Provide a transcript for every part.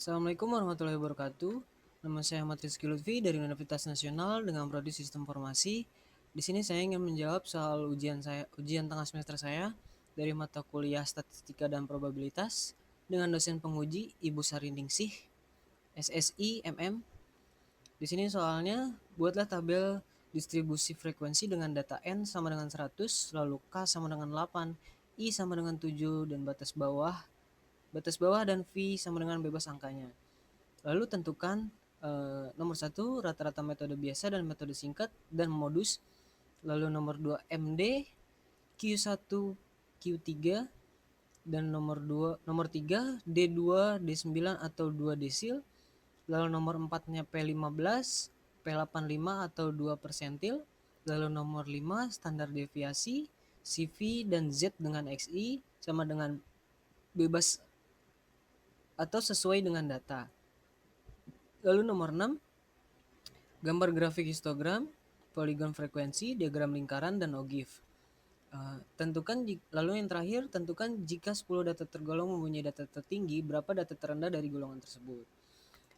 Assalamualaikum warahmatullahi wabarakatuh. Nama saya Ahmad Rizky Lutfi dari Universitas Nasional dengan prodi Sistem Informasi. Di sini saya ingin menjawab soal ujian tengah semester saya dari mata kuliah Statistika dan Probabilitas dengan dosen penguji Ibu Sarindingsih, SSI MM. Di sini soalnya buatlah tabel distribusi frekuensi dengan data N sama dengan 100, lalu K sama dengan 8, I sama dengan 7 dan batas bawah dan V sama dengan bebas angkanya. Lalu tentukan nomor 1 rata-rata metode biasa dan metode singkat dan modus. Lalu nomor 2 MD, Q1, Q3 dan nomor 3 D2, D9 atau 2 desil. Lalu nomor 4-nya P15, P85 atau 2 persentil. Lalu nomor 5 standar deviasi, CV dan Z dengan XI sama dengan bebas atau sesuai dengan data. Lalu nomor 6 gambar grafik histogram, poligon frekuensi, diagram lingkaran, dan OGIF. Lalu yang terakhir, tentukan jika 10 data tergolong mempunyai data tertinggi, berapa data terendah dari golongan tersebut.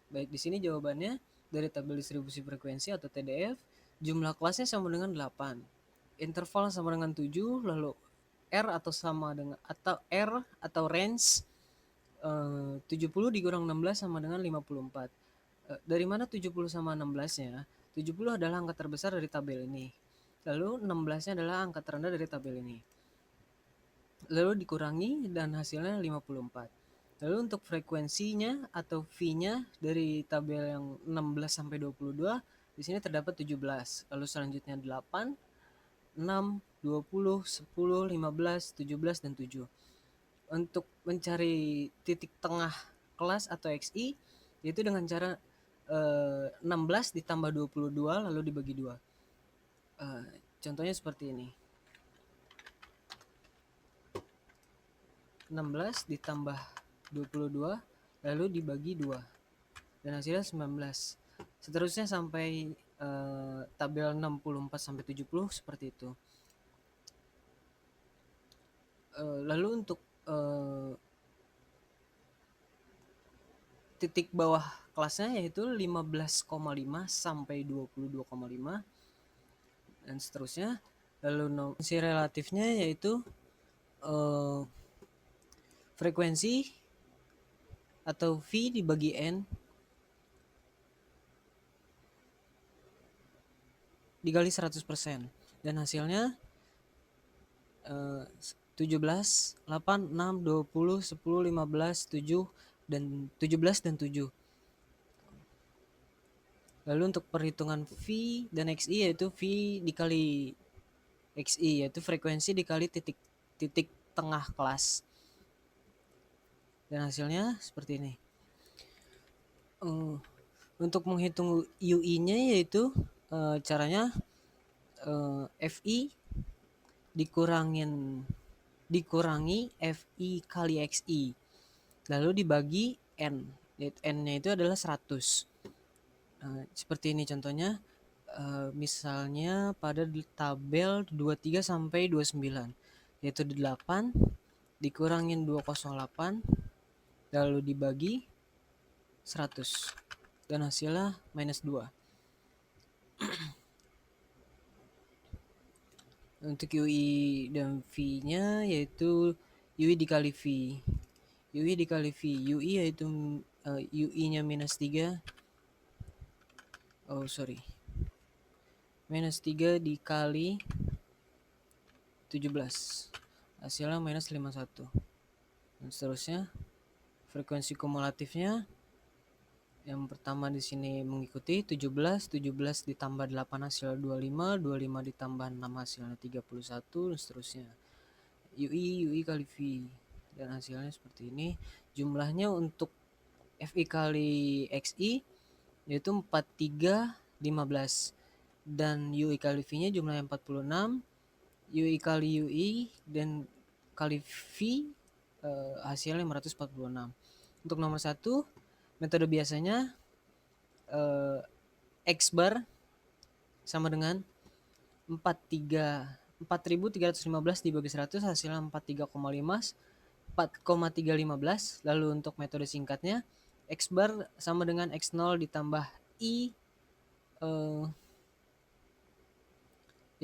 Baik, di sini jawabannya dari tabel distribusi frekuensi atau TDF, jumlah kelasnya sama dengan 8, interval sama dengan 7, lalu R atau range 70 dikurang 16 sama dengan 54. Dari mana 70 sama 16-nya? 70 adalah angka terbesar dari tabel ini. Lalu 16-nya adalah angka terendah dari tabel ini. Lalu dikurangi dan hasilnya 54. Lalu untuk frekuensinya atau V-nya dari tabel yang 16 sampai 22, di sini terdapat 17. Lalu selanjutnya 8, 6, 20, 10, 15, 17 dan 7. Untuk mencari titik tengah kelas atau XI yaitu dengan cara 16 ditambah 22 lalu dibagi 2. Contohnya seperti ini. 16 ditambah 22 lalu dibagi 2 dan hasilnya 19. Seterusnya sampai tabel 64 sampai 70 seperti itu. Lalu untuk titik bawah kelasnya yaitu 15,5 sampai 22,5 dan seterusnya. Lalu fungsi relatifnya yaitu frekuensi atau V dibagi N dikali 100% dan hasilnya 17, 8, 6, 20, 10, 15, 7 dan 17 dan 7. Lalu untuk perhitungan V dan XI yaitu V dikali XI yaitu frekuensi dikali titik tengah kelas. Dan hasilnya seperti ini. Untuk menghitung UI-nya yaitu caranya FI dikurangi FI kali XI lalu dibagi N. N-nya itu adalah 100. Seperti ini contohnya. Misalnya pada tabel 23 sampai 29 yaitu 8 dikurangin 208 lalu dibagi 100 dan hasilnya minus 2. Untuk UI dan V-nya yaitu UI dikali V. UI dikali V. UI yaitu UI-nya minus 3. Minus 3 dikali 17. Hasilnya minus 51. Dan seterusnya. Frekuensi kumulatifnya yang pertama di sini mengikuti 17 ditambah 8 hasilnya 25 ditambah 6 hasilnya 31 dan seterusnya. UI kali V dan hasilnya seperti ini. Jumlahnya untuk FI kali XI yaitu 43 15 dan UI kali V-nya jumlahnya 46, UI kali UI dan kali V hasilnya 546. Untuk nomor 1 metode biasanya X bar sama dengan 4315 dibagi 100 hasilnya 43,315. Lalu untuk metode singkatnya X bar sama dengan X0 ditambah I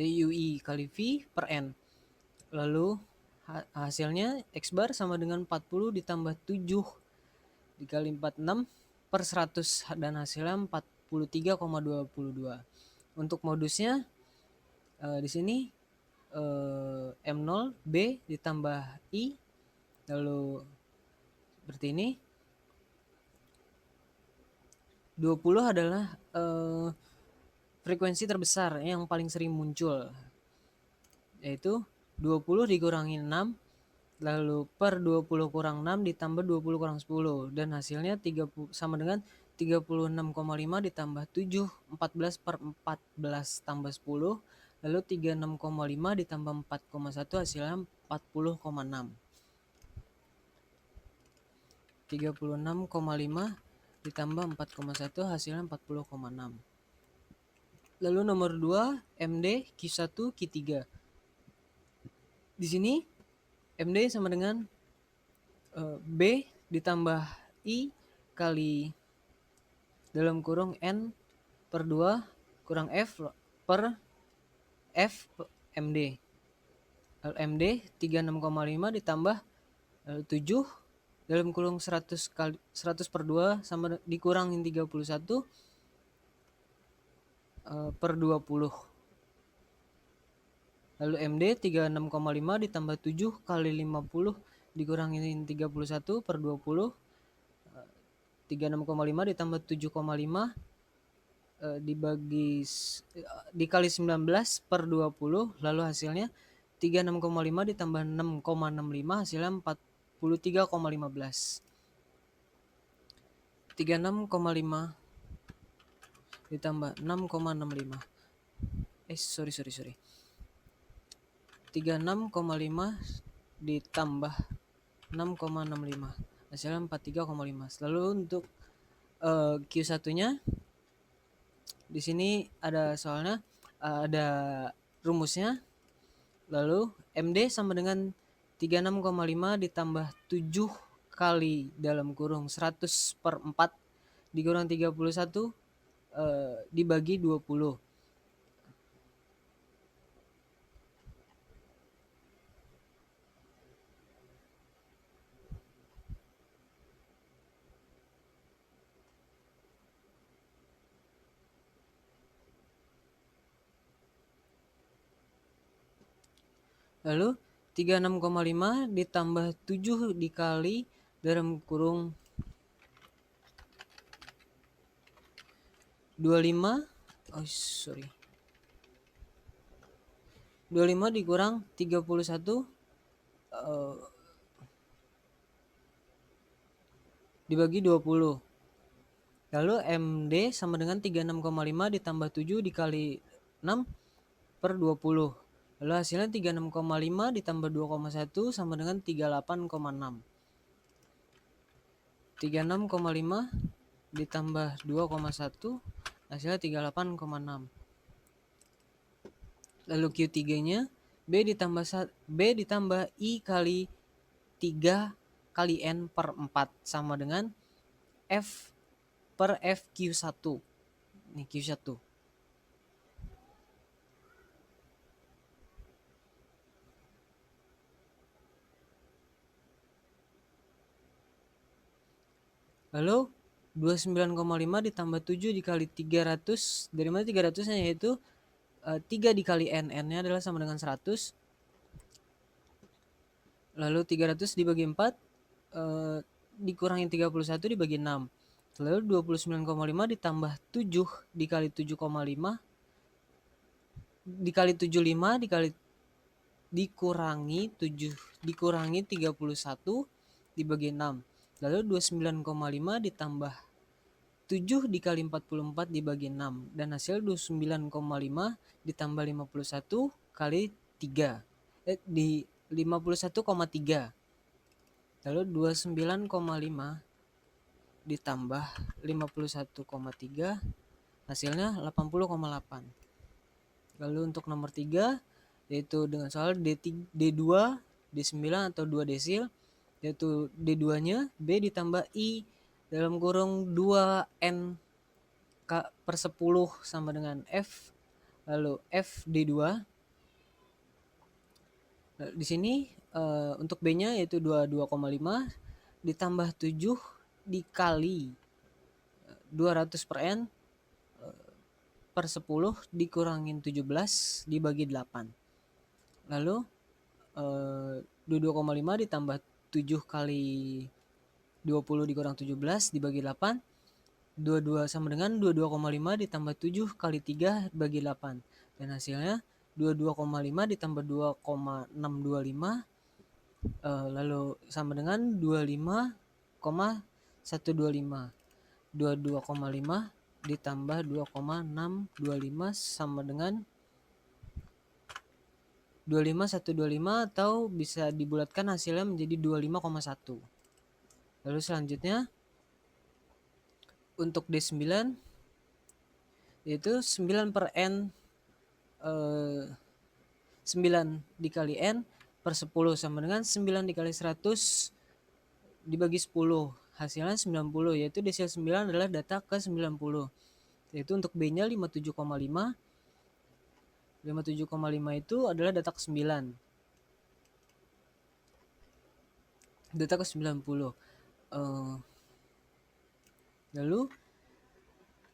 UI kali V per N. Lalu hasilnya X bar sama dengan 40 ditambah 7 dikali 46 per 100 dan hasilnya 43,22. Untuk modusnya di sini M0 B ditambah I, lalu seperti ini. 20 adalah frekuensi terbesar yang paling sering muncul, yaitu 20 dikurangi 6 lalu per 20 kurang 6 ditambah 20 kurang 10 dan hasilnya 30 sama dengan 36,5 ditambah 7, 14 per 14 tambah 10, lalu 36,5 ditambah 4,1 hasilnya 40,6. 36,5 ditambah 4,1 hasilnya 40,6. Lalu nomor 2 MD Q1 Q3. Di sini MD sama dengan B ditambah I kali dalam kurung N per 2 kurang F per F MD. MD 36,5 ditambah 7 dalam kurung 100 kali 100 per 2 sama dikurangin 31 per 20. Lalu MD 36,5 ditambah 7 kali 50 dikurangin 31 per 20. 36,5 ditambah 7,5 dikali 19 per 20, lalu hasilnya 36,5 ditambah 6,65 hasilnya 43,15. 36,5 ditambah 6,65 sorry 36,5 ditambah 6,65 hasilnya 43,5. Lalu untuk Q1 nya di sini ada soalnya ada rumusnya. Lalu MD sama dengan 36,5 ditambah 7 kali dalam kurung 100 per 4 dikurang 31 dibagi 20. Lalu 36,5 ditambah 7 dikali dalam kurung 25 25 dikurang 31 dibagi 20. Lalu MD sama dengan 36,5 ditambah 7 dikali 6 per 20. Lalu hasilnya 36,5 ditambah 2,1 sama dengan 38,6. 36,5 ditambah 2,1 hasilnya 38,6. Lalu Q3-nya B ditambah I kali 3 kali N per 4 sama dengan F per FQ1. Ini Q1. Lalu 29,5 ditambah 7 dikali 300. Dari mana 300-nya? Yaitu 3 dikali N. N-nya adalah sama dengan 100. Lalu 300 dibagi 4 dikurangi 31 dibagi 6. Lalu 29,5 ditambah 7 dikali 7,5 dikali 75 dikurangi 31 dibagi 6. Lalu 29,5 ditambah 7 dikali 44 dibagi 6 dan hasil 29,5 ditambah 51 kali 3 di 51,3. Lalu 29,5 ditambah 51,3 hasilnya 80,8. Lalu untuk nomor 3 yaitu dengan soal D2, D9 atau 2 desil, yaitu D2-nya B ditambah I dalam kurung 2N per 10 sama dengan F, lalu F D2. Nah, di sini untuk B-nya yaitu 22,5 ditambah 7 dikali 200 per N per 10 dikurangin 17 dibagi 8. Lalu 22,5 ditambah 7 kali 20 dikurang 17 dibagi 8. 22 sama dengan 22,5 ditambah 7 kali 3 bagi 8. Dan hasilnya 22,5 ditambah 2,625 lalu sama dengan 25,125. 22,5 ditambah 2,625 sama dengan 25,125 atau bisa dibulatkan hasilnya menjadi 25,1. Lalu selanjutnya untuk D9 yaitu 9 per N 9 dikali N per 10 sama dengan 9 dikali 100 dibagi 10. Hasilnya 90, yaitu desil 9 adalah data ke 90. Yaitu untuk B-nya 57,5. 57,5 itu adalah data ke 9. Data ke 90. Lalu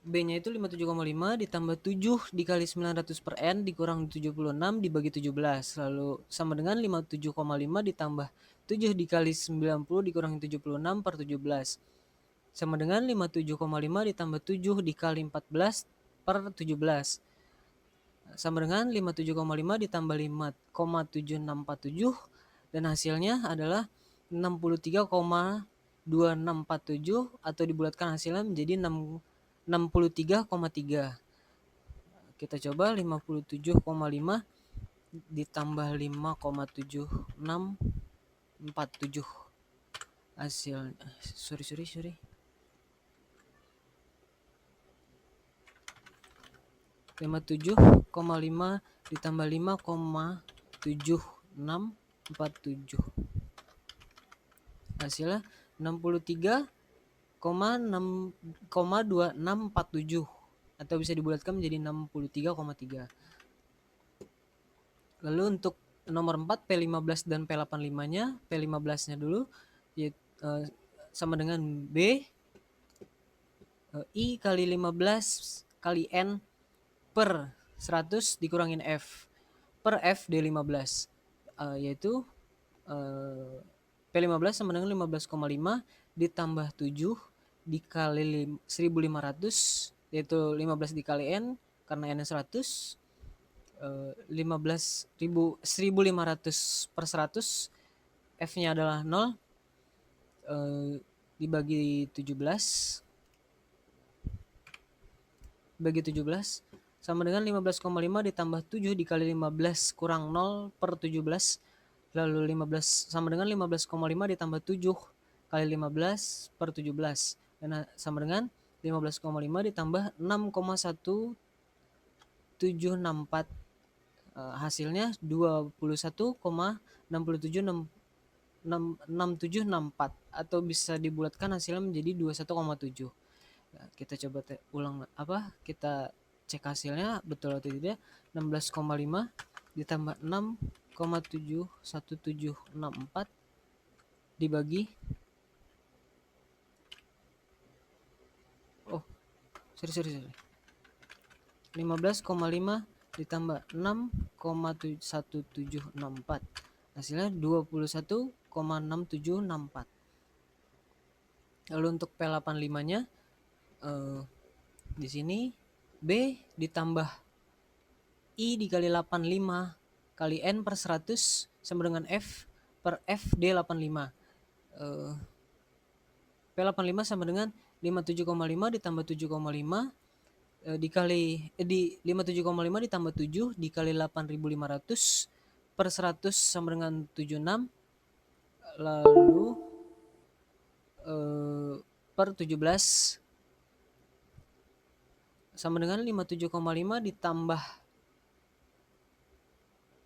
B-nya itu 57,5 ditambah 7 dikali 900 per N dikurang 76 dibagi 17. Lalu sama dengan 57,5 ditambah 7 dikali 90 dikurangi 76 per 17. Sama dengan 57,5 ditambah 7 dikali 14 per 17. Sama dengan 57,5 ditambah 5,7647. Dan hasilnya adalah 63,2647 atau dibulatkan hasilnya menjadi 63,3. Kita coba 57,5 ditambah 5,7647. Hasilnya sorry 57,5 ditambah 5,7647. Hasilnya 63,267 atau bisa dibulatkan menjadi 63,3. Lalu untuk nomor 4 P15 dan P85-nya, P15-nya dulu yaitu, sama dengan B I kali 15 kali N per 100 dikurangin F per F D15, yaitu P15 sama dengan 15,5 ditambah 7 dikali 1500, yaitu 15 dikali N karena N 100, 1500 per 100, F-nya adalah 0, dibagi 17 sama dengan 15,5 ditambah 7 dikali 15 kurang 0 per 17. Lalu 15 sama dengan 15,5 ditambah 7 kali 15 per 17. Dan sama dengan 15,5 ditambah 6,1764. Hasilnya 21,6764 atau bisa dibulatkan hasilnya menjadi 21,7. Nah, kita coba kita cek hasilnya betul atau tidak. 16,5 ditambah 6,71764 dibagi sorry 15,5 ditambah 6,1764 hasilnya 21,6764. Lalu untuk P85 nya di sini B ditambah I dikali 85 kali N per 100 sama dengan F per F D85. P85 sama dengan 57,5 ditambah 7,5 dikali 57,5 ditambah 7 dikali 8.500 per 100 sama dengan 76, lalu per 17 sama dengan 57,5 ditambah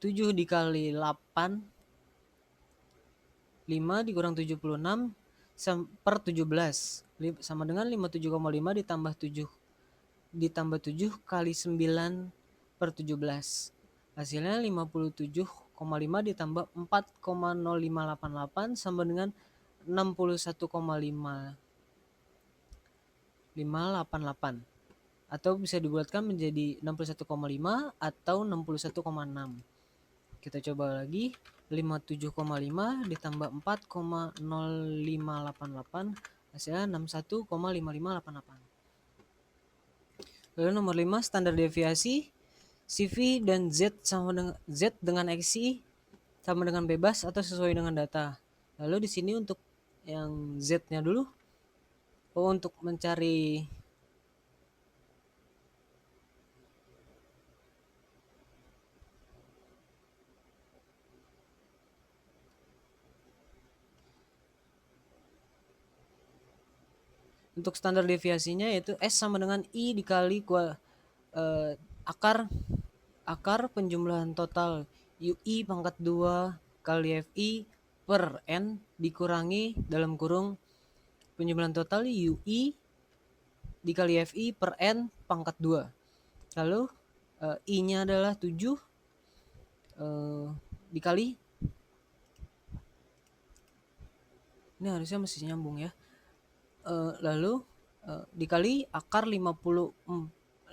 7 dikali 8, 5 dikurang 76 per 17 sama dengan 57,5 ditambah 7 kali 9 per 17. Hasilnya 57,5 ditambah 4,0588 sama dengan 61,588. Atau bisa dibulatkan menjadi 61,5 atau 61,6. Kita coba lagi. 57,5 ditambah 4,0588 hasilnya 61,5588. Lalu nomor 5, standar deviasi CV dan Z dengan XI sama dengan bebas atau sesuai dengan data. Lalu di sini untuk yang Z-nya dulu, untuk mencari untuk standar deviasinya yaitu S sama dengan I dikali akar penjumlahan total UI pangkat 2 kali FI per N dikurangi dalam kurung penjumlahan total UI dikali FI per N pangkat 2. Lalu I-nya adalah 7 dikali, ini harusnya masih nyambung ya, lalu dikali akar 546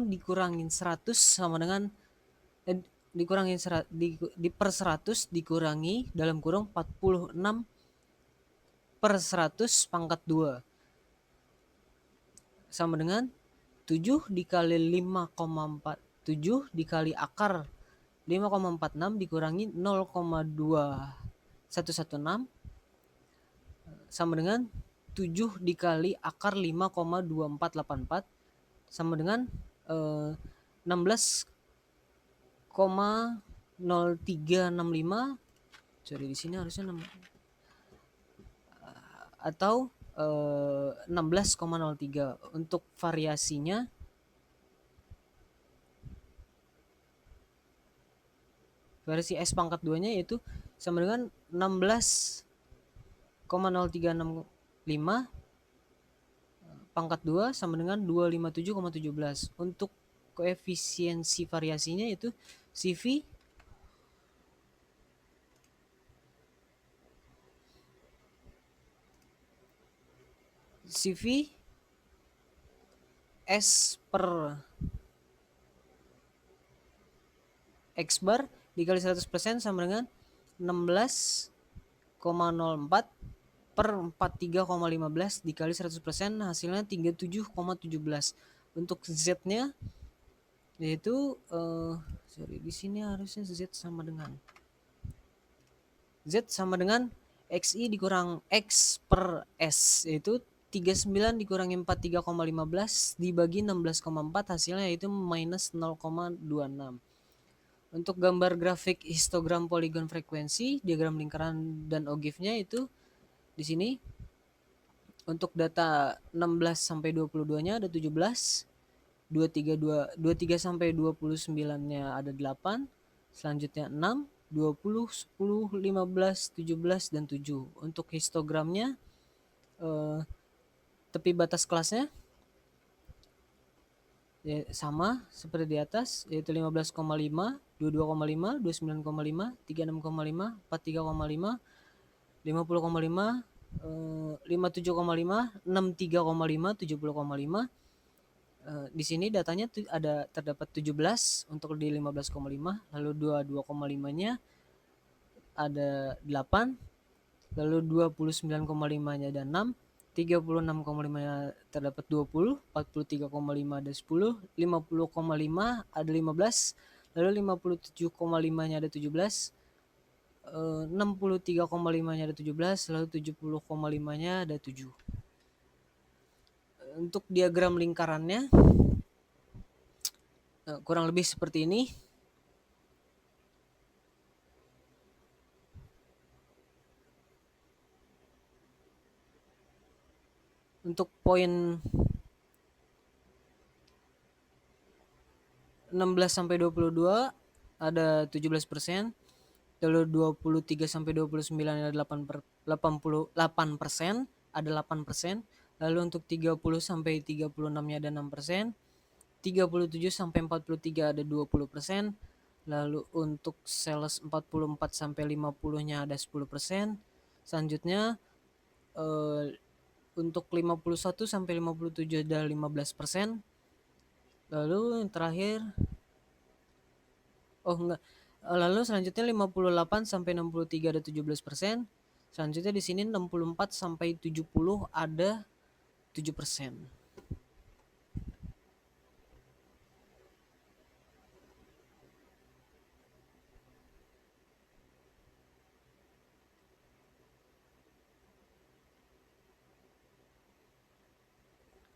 dikurangin 100 sama dengan dikurangin di per 100 dikurangi dalam kurung 46 per 100 pangkat 2 sama dengan 7 dikali 5,47 dikali akar 5,46 dikurangi 0,2116 sama dengan 7 dikali akar 5,2484 sama dengan 16,0365. Sorry, di sini harusnya atau 16,03. Untuk variasinya variasi S pangkat 2-nya yaitu sama dengan 16,0365 pangkat 2 sama dengan 257,17. Untuk koefisiensi variasinya yaitu CV S per X bar dikali 100% sama dengan 16,04 per 43,15 dikali 100% hasilnya 37,17. Untuk Z-nya yaitu di sini harusnya Z sama dengan XI dikurang X per S yaitu 39 dikurangi 43,15 dibagi 16,4 hasilnya yaitu minus 0,26. Untuk gambar grafik histogram poligon frekuensi, diagram lingkaran dan OGIF-nya itu di sini. Untuk data 16 sampai 22-nya ada 17, 23 sampai 29-nya ada 8, selanjutnya 6, 20, 10, 15, 17 dan 7. Untuk histogramnya tepi batas kelasnya ya, sama seperti di atas yaitu 15,5, 22,5, 29,5, 36,5, 43,5, 50,5, 57,5, 63,5, 70,5. Di sini datanya terdapat 17 untuk di 15,5, lalu 22,5-nya ada 8, lalu 29,5-nya ada 6, 36,5-nya terdapat 20, 43,5 ada 10, 50,5 ada 15, lalu 57,5-nya ada 17, 63,5-nya ada 17, lalu 70,5-nya ada 7. Untuk diagram lingkarannya kurang lebih seperti ini. Untuk poin 16 sampai 22 ada 17%, Lalu 23 sampai 29 ada 88%, ada 8%. Lalu untuk 30 sampai 36-nya ada 6%. 37 sampai 43 ada 20%. Lalu untuk sales 44 sampai 50-nya ada 10%. Selanjutnya untuk 51 sampai 57 ada 15%. Lalu yang terakhir lalu selanjutnya 58 sampai 63 ada 17%. Selanjutnya di sini 64 sampai 70 ada 7%.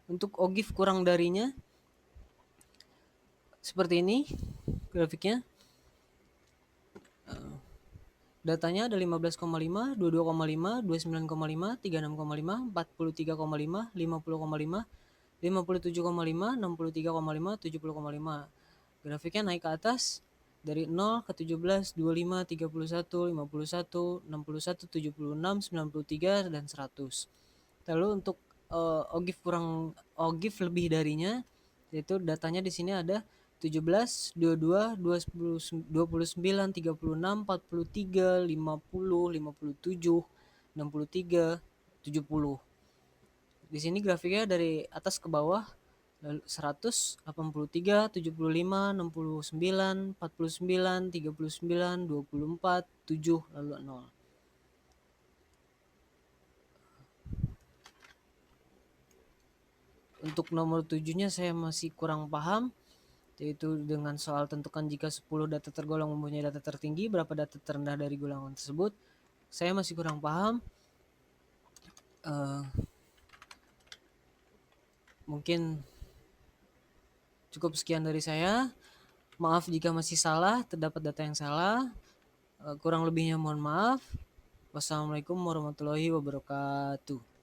Untuk OGIF kurang darinya seperti ini grafiknya. Datanya ada 15,5, 22,5, 29,5, 36,5, 43,5, 50,5, 57,5, 63,5, 70,5. Grafiknya naik ke atas dari 0 ke 17, 25, 31, 51, 61, 76, 93 dan 100. Lalu untuk OGIF lebih darinya, yaitu datanya di sini ada 17, 22, 29, 36, 43, 50, 57, 63, 70. Di sini grafiknya dari atas ke bawah 100, 83, 75, 69, 49, 39, 24, 7, lalu 0. Untuk nomor 7-nya saya masih kurang paham, yaitu dengan soal tentukan jika 10 data tergolong mempunyai data tertinggi, berapa data terendah dari golongan tersebut. Saya masih kurang paham. Mungkin cukup sekian dari saya. Maaf jika masih salah, terdapat data yang salah. Kurang lebihnya mohon maaf. Wassalamualaikum warahmatullahi wabarakatuh.